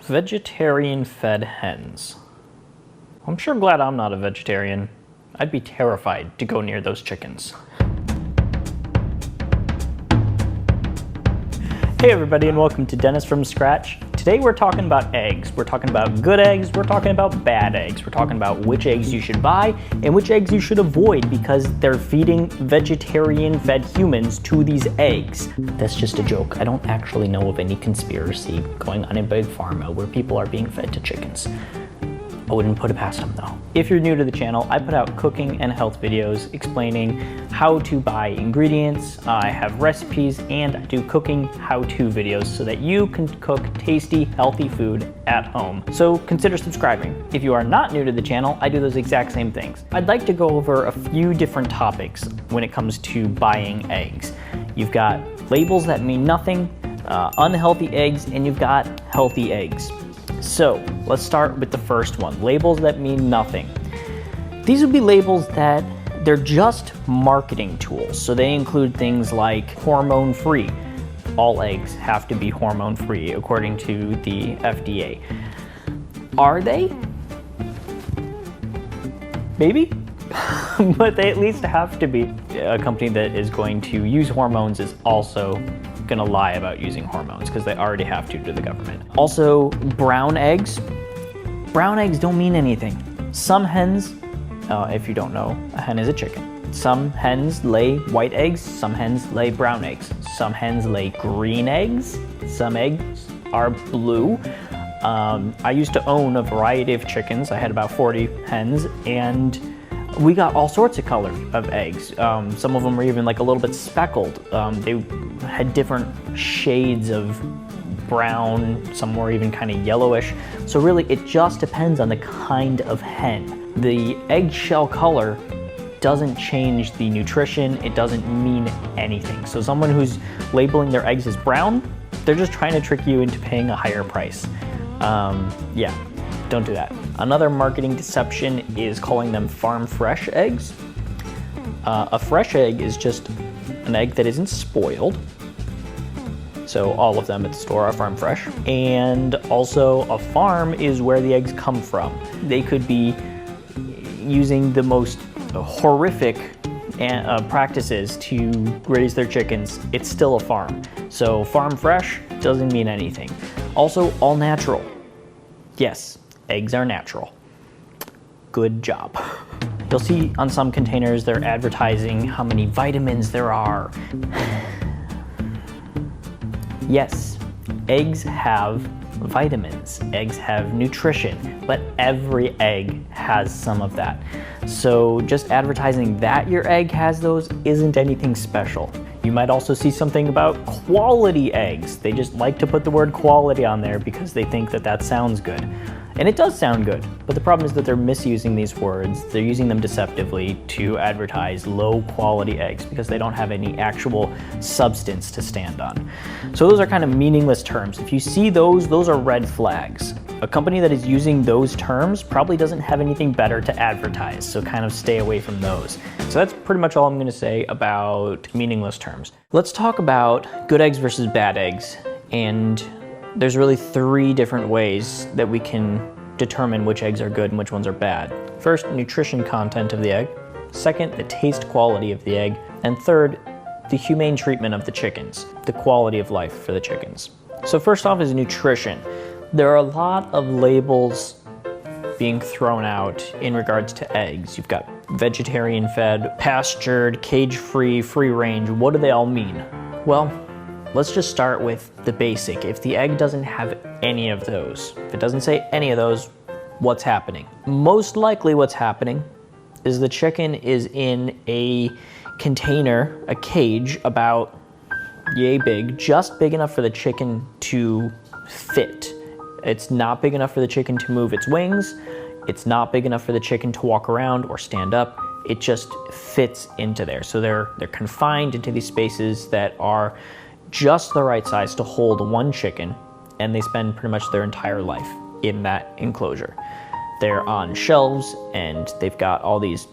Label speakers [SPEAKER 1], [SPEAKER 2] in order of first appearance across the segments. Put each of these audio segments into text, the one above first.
[SPEAKER 1] Vegetarian-fed hens. I'm sure glad I'm not a vegetarian. I'd be terrified to go near those chickens. Hey everybody, and welcome to Dennis from Scratch. Today we're talking about eggs. We're talking about good eggs, we're talking about bad eggs. We're talking about which eggs you should buy and which eggs you should avoid because they're feeding vegetarian-fed humans to these eggs. That's just a joke. I don't actually know of any conspiracy going on in Big Pharma where people are being fed to chickens. I wouldn't put it past them though. If you're new to the channel, I put out cooking and health videos explaining how to buy ingredients. I have recipes and I do cooking how-to videos so that you can cook tasty, healthy food at home. So consider subscribing. If you are not new to the channel, I do those exact same things. I'd like to go over a few different topics when it comes to buying eggs. You've got labels that mean nothing, unhealthy eggs, and you've got healthy eggs. So let's start with the first one, labels that mean nothing. These would be labels that they're just marketing tools. So they include things like hormone-free. All eggs have to be hormone-free according to the FDA. Are they? Maybe, but they at least have to be. A company that is going to use hormones is also gonna lie about using hormones because they already have to the government. Also, brown eggs. Brown eggs don't mean anything. Some hens, if you don't know, a hen is a chicken. Some hens lay white eggs, some hens lay brown eggs. Some hens lay green eggs, some eggs are blue. I used to own a variety of chickens. I had about 40 hens and we got all sorts of colors of eggs. Some of them were even like a little bit speckled. They had different shades of brown, some were even kind of yellowish. So really it just depends on the kind of hen. The eggshell color doesn't change the nutrition, it doesn't mean anything. So someone who's labeling their eggs as brown, they're just trying to trick you into paying a higher price. Yeah. Don't do that. Another marketing deception is calling them farm fresh eggs. A fresh egg is just an egg that isn't spoiled. So all of them at the store are farm fresh. And also a farm is where the eggs come from. They could be using the most horrific practices to raise their chickens. It's still a farm. So farm fresh doesn't mean anything. Also all natural. Yes. Eggs are natural. Good job. You'll see on some containers they're advertising how many vitamins there are. Yes, eggs have vitamins. Eggs have nutrition, but every egg has some of that. So just advertising that your egg has those isn't anything special. You might also see something about quality eggs. They just like to put the word quality on there because they think that that sounds good. And it does sound good, but the problem is that they're misusing these words. They're using them deceptively to advertise low quality eggs because they don't have any actual substance to stand on. So those are kind of meaningless terms. If you see those are red flags. A company that is using those terms probably doesn't have anything better to advertise, so kind of stay away from those. So that's pretty much all I'm gonna say about meaningless terms. Let's talk about good eggs versus bad eggs. And there's really three different ways that we can determine which eggs are good and which ones are bad. First, nutrition content of the egg. Second, the taste quality of the egg. And third, the humane treatment of the chickens, the quality of life for the chickens. So first off is nutrition. There are a lot of labels being thrown out in regards to eggs. You've got vegetarian fed, pastured, cage-free, free range. What do they all mean? Well, let's just start with the basic. If the egg doesn't have any of those, if it doesn't say any of those, what's happening? Most likely what's happening is the chicken is in a container, a cage about yay big, just big enough for the chicken to fit. It's not big enough for the chicken to move its wings. It's not big enough for the chicken to walk around or stand up. It just fits into there. So they're confined into these spaces that are just the right size to hold one chicken, and they spend pretty much their entire life in that enclosure. They're on shelves and they've got all these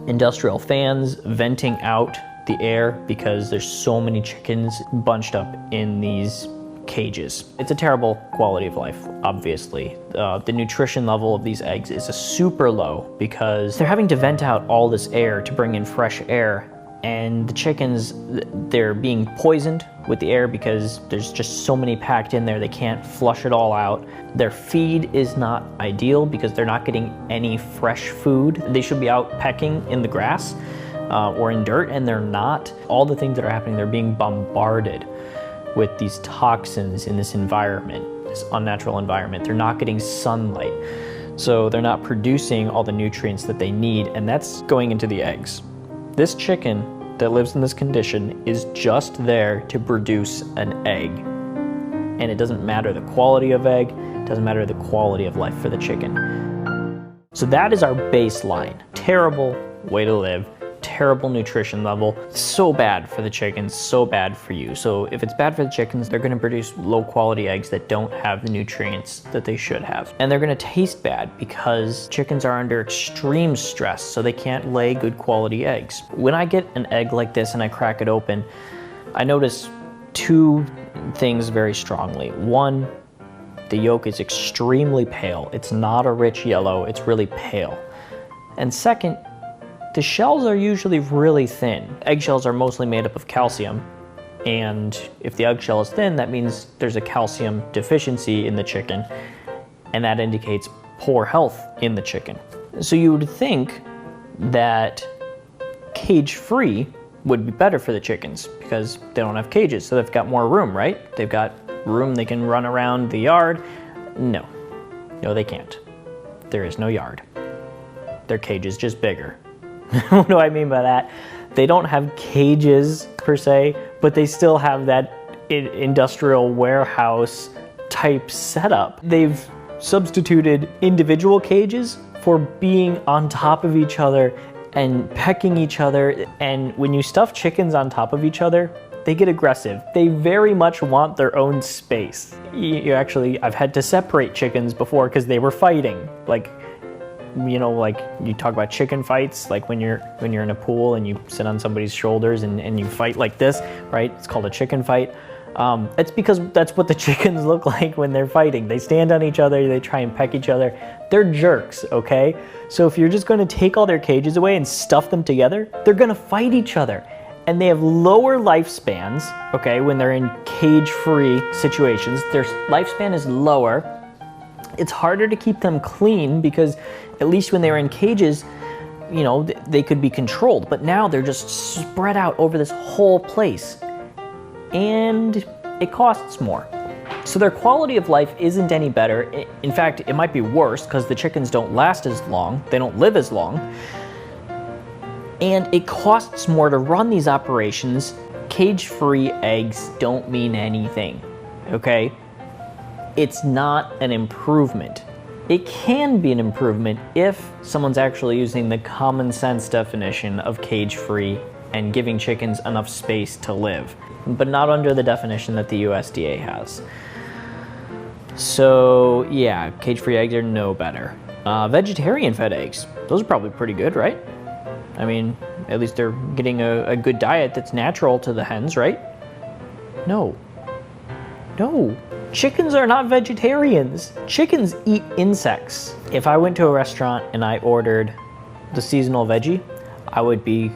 [SPEAKER 1] industrial fans venting out the air because there's so many chickens bunched up in these cages. It's a terrible quality of life, obviously. The nutrition level of these eggs is super low because they're having to vent out all this air to bring in fresh air, and the chickens, they're being poisoned with the air because there's just so many packed in there, they can't flush it all out. Their feed is not ideal because they're not getting any fresh food. They should be out pecking in the grass or in dirt, and they're not. All the things that are happening, they're being bombarded with these toxins in this environment, this unnatural environment. They're not getting sunlight, so they're not producing all the nutrients that they need, and that's going into the eggs. This chicken that lives in this condition is just there to produce an egg. And it doesn't matter the quality of egg, it doesn't matter the quality of life for the chicken. So that is our baseline. Terrible way to live, terrible nutrition level, so bad for the chickens, so bad for you. So if it's bad for the chickens, they're gonna produce low quality eggs that don't have the nutrients that they should have. And they're gonna taste bad because chickens are under extreme stress, so they can't lay good quality eggs. When I get an egg like this and I crack it open, I notice two things very strongly. One, the yolk is extremely pale. It's not a rich yellow, it's really pale. And second, the shells are usually really thin. Eggshells are mostly made up of calcium, and if the eggshell is thin, that means there's a calcium deficiency in the chicken, and that indicates poor health in the chicken. So you would think that cage-free would be better for the chickens because they don't have cages, so they've got more room, right? They've got room, they can run around the yard. No, they can't. There is no yard. Their cage is just bigger. What do I mean by that? They don't have cages per se, but they still have that industrial warehouse type setup. They've substituted individual cages for being on top of each other and pecking each other. And when you stuff chickens on top of each other, they get aggressive. They very much want their own space. I've had to separate chickens before because they were fighting. Like you talk about chicken fights, like when you're in a pool and you sit on somebody's shoulders and you fight like this, right? It's called a chicken fight. It's because that's what the chickens look like when they're fighting. They stand on each other, they try and peck each other. They're jerks, okay? So if you're just gonna take all their cages away and stuff them together, they're gonna fight each other. And they have lower lifespans, okay, when they're in cage-free situations. Their lifespan is lower. It's harder to keep them clean because at least when they were in cages, they could be controlled. But now they're just spread out over this whole place. And it costs more. So their quality of life isn't any better. In fact, it might be worse because the chickens don't last as long. They don't live as long. And it costs more to run these operations. Cage-free eggs don't mean anything, okay? It's not an improvement. It can be an improvement if someone's actually using the common sense definition of cage-free and giving chickens enough space to live, but not under the definition that the USDA has. So yeah, cage-free eggs are no better. Vegetarian-fed eggs, those are probably pretty good, right? I mean, at least they're getting a good diet that's natural to the hens, right? No. Chickens are not vegetarians. Chickens eat insects. If I went to a restaurant and I ordered the seasonal veggie, I would be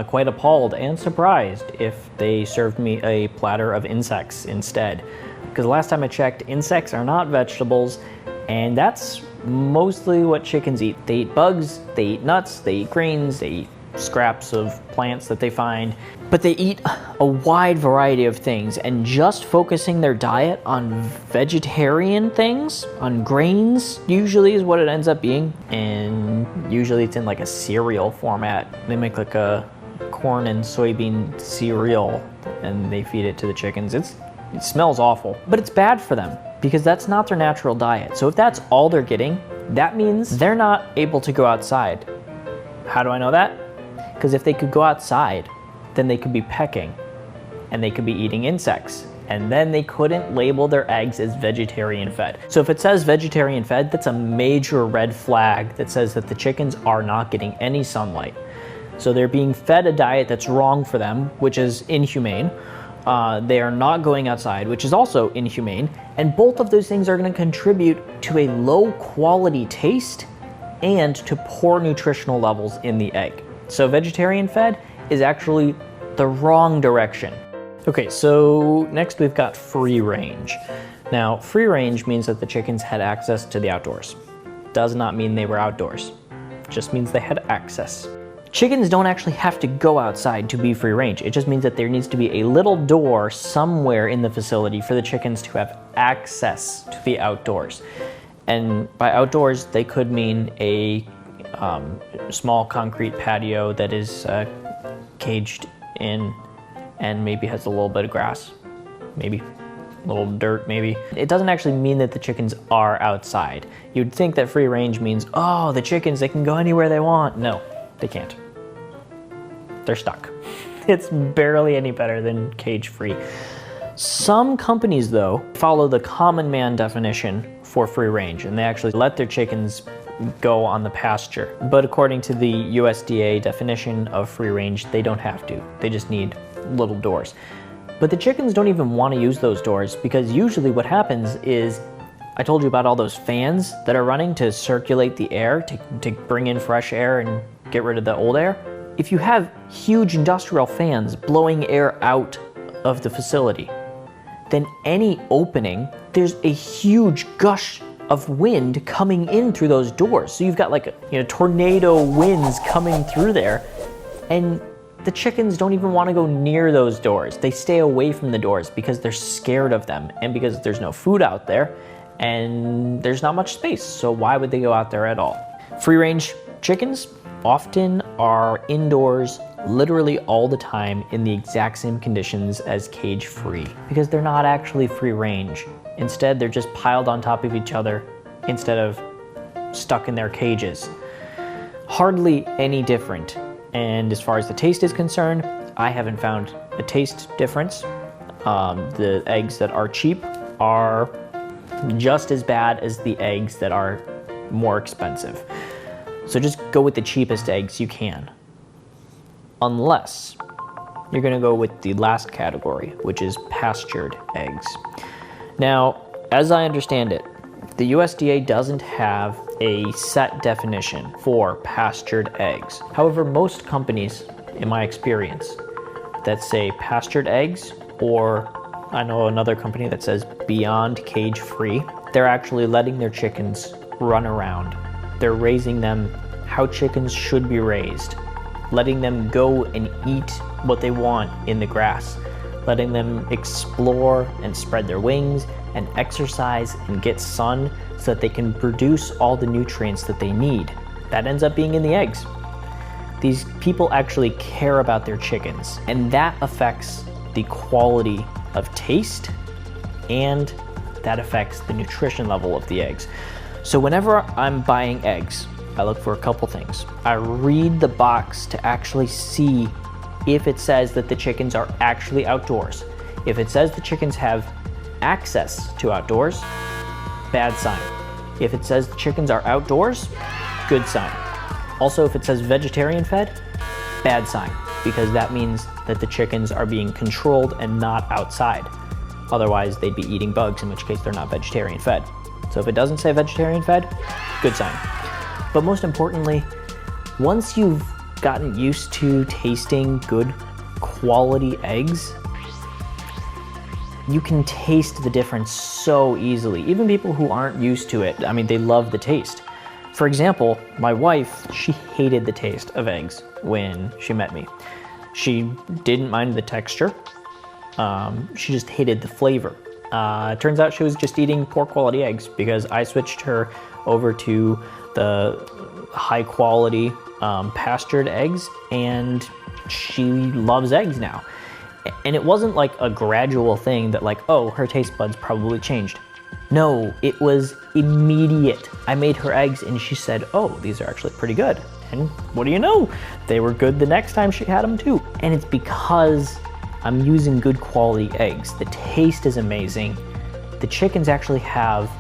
[SPEAKER 1] quite appalled and surprised if they served me a platter of insects instead. Because last time I checked, insects are not vegetables, and that's mostly what chickens eat. They eat bugs, they eat nuts, they eat grains, they eat scraps of plants that they find, but they eat a wide variety of things, and just focusing their diet on vegetarian things, on grains, usually is what it ends up being, and usually it's in like a cereal format. They make like a corn and soybean cereal and they feed it to the chickens. It smells awful, but it's bad for them because that's not their natural diet. So if that's all they're getting, that means they're not able to go outside. How do I know that? Because if they could go outside, then they could be pecking and they could be eating insects, and then they couldn't label their eggs as vegetarian fed. So if it says vegetarian fed, that's a major red flag that says that the chickens are not getting any sunlight. So they're being fed a diet that's wrong for them, which is inhumane, They are not going outside, which is also inhumane. And both of those things are going to contribute to a low quality taste and to poor nutritional levels in the egg. So vegetarian fed is actually the wrong direction. Okay, so next we've got free range. Now, free range means that the chickens had access to the outdoors. Does not mean they were outdoors. Just means they had access. Chickens don't actually have to go outside to be free range. It just means that there needs to be a little door somewhere in the facility for the chickens to have access to the outdoors. And by outdoors, they could mean a small concrete patio that is caged in and maybe has a little bit of grass, maybe a little dirt, maybe. It doesn't actually mean that the chickens are outside. You'd think that free range means, oh, the chickens, they can go anywhere they want. No, they can't. They're stuck. It's barely any better than cage free. Some companies, though, follow the common man definition for free range, and they actually let their chickens go on the pasture. But according to the USDA definition of free range, they don't have to. They just need little doors. But the chickens don't even want to use those doors, because usually what happens is, I told you about all those fans that are running to circulate the air, to bring in fresh air and get rid of the old air. If you have huge industrial fans blowing air out of the facility, then any opening, there's a huge gush of wind coming in through those doors. So you've got like tornado winds coming through there, and the chickens don't even want to go near those doors. They stay away from the doors because they're scared of them, and because there's no food out there and there's not much space. So why would they go out there at all? Free range chickens often are indoors literally all the time in the exact same conditions as cage free, because they're not actually free range. Instead, they're just piled on top of each other instead of stuck in their cages. Hardly any different. And as far as the taste is concerned, I haven't found a taste difference. The eggs that are cheap are just as bad as the eggs that are more expensive. So just go with the cheapest eggs you can. Unless you're gonna go with the last category, which is pastured eggs. Now, as I understand it, the USDA doesn't have a set definition for pastured eggs. However, most companies, in my experience, that say pastured eggs, or I know another company that says beyond cage free, they're actually letting their chickens run around. They're raising them how chickens should be raised, letting them go and eat what they want in the grass, letting them explore and spread their wings and exercise and get sun so that they can produce all the nutrients that they need. That ends up being in the eggs. These people actually care about their chickens, and that affects the quality of taste, and that affects the nutrition level of the eggs. So whenever I'm buying eggs, I look for a couple things. I read the box to actually see if it says that the chickens are actually outdoors. If it says the chickens have access to outdoors, bad sign. If it says the chickens are outdoors, good sign. Also, if it says vegetarian fed, bad sign, because that means that the chickens are being controlled and not outside. Otherwise, they'd be eating bugs, in which case they're not vegetarian fed. So if it doesn't say vegetarian fed, good sign. But most importantly, once you've gotten used to tasting good quality eggs, you can taste the difference so easily. Even people who aren't used to it, I mean, they love the taste. For example, my wife, she hated the taste of eggs when she met me. She didn't mind the texture. She just hated the flavor. It turns out she was just eating poor quality eggs because I switched her over to the high quality pastured eggs, and she loves eggs now. And it wasn't like a gradual thing that like, oh, her taste buds probably changed. No, it was immediate. I made her eggs and she said, oh, these are actually pretty good. And what do you know? They were good the next time she had them too. And it's because I'm using good quality eggs. The taste is amazing. The chickens actually have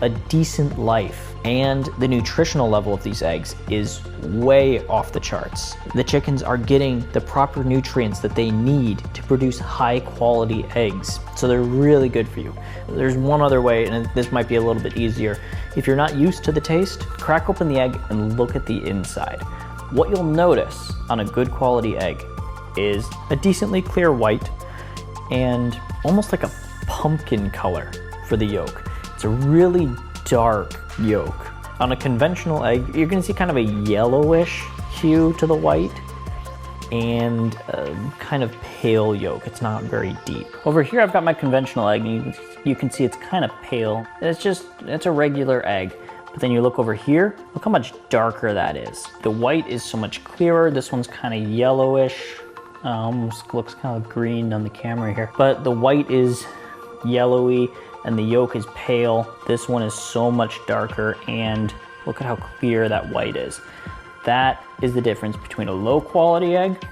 [SPEAKER 1] a decent life. And the nutritional level of these eggs is way off the charts. The chickens are getting the proper nutrients that they need to produce high quality eggs. So they're really good for you. There's one other way, and this might be a little bit easier. If you're not used to the taste, crack open the egg and look at the inside. What you'll notice on a good quality egg is a decently clear white and almost like a pumpkin color for the yolk. It's a really dark yolk. On a conventional egg, you're gonna see kind of a yellowish hue to the white and a kind of pale yolk. It's not very deep. Over here, I've got my conventional egg, and you can see it's kind of pale. It's a regular egg. But then you look over here, look how much darker that is. The white is so much clearer. This one's kind of yellowish. Almost looks kind of green on the camera here. But the white is yellowy and the yolk is pale. This one is so much darker, and look at how clear that white is. That is the difference between a low quality egg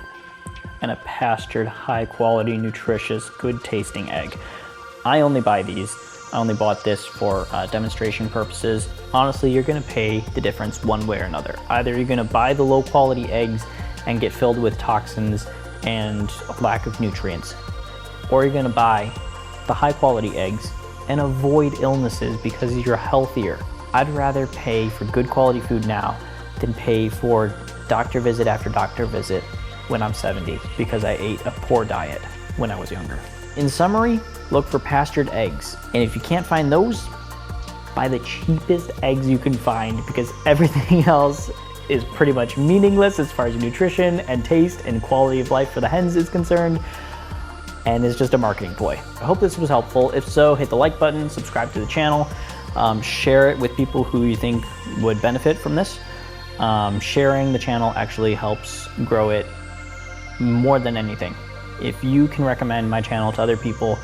[SPEAKER 1] and a pastured, high quality, nutritious, good tasting egg. I only buy these. I only bought this for demonstration purposes. Honestly, you're gonna pay the difference one way or another. Either you're gonna buy the low quality eggs and get filled with toxins and a lack of nutrients, or you're gonna buy the high quality eggs and avoid illnesses because you're healthier. I'd rather pay for good quality food now than pay for doctor visit after doctor visit when I'm 70 because I ate a poor diet when I was younger. In summary, look for pastured eggs. And if you can't find those, buy the cheapest eggs you can find, because everything else is pretty much meaningless as far as nutrition and taste and quality of life for the hens is concerned, and it's just a marketing ploy. I hope this was helpful. If so, hit the like button, subscribe to the channel, share it with people who you think would benefit from this. Sharing the channel actually helps grow it more than anything. If you can recommend my channel to other people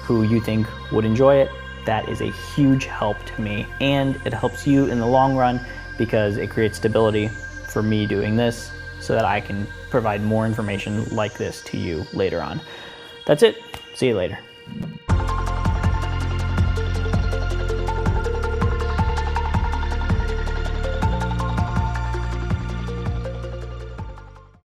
[SPEAKER 1] who you think would enjoy it, that is a huge help to me, and it helps you in the long run because it creates stability for me doing this so that I can provide more information like this to you later on. That's it. See you later.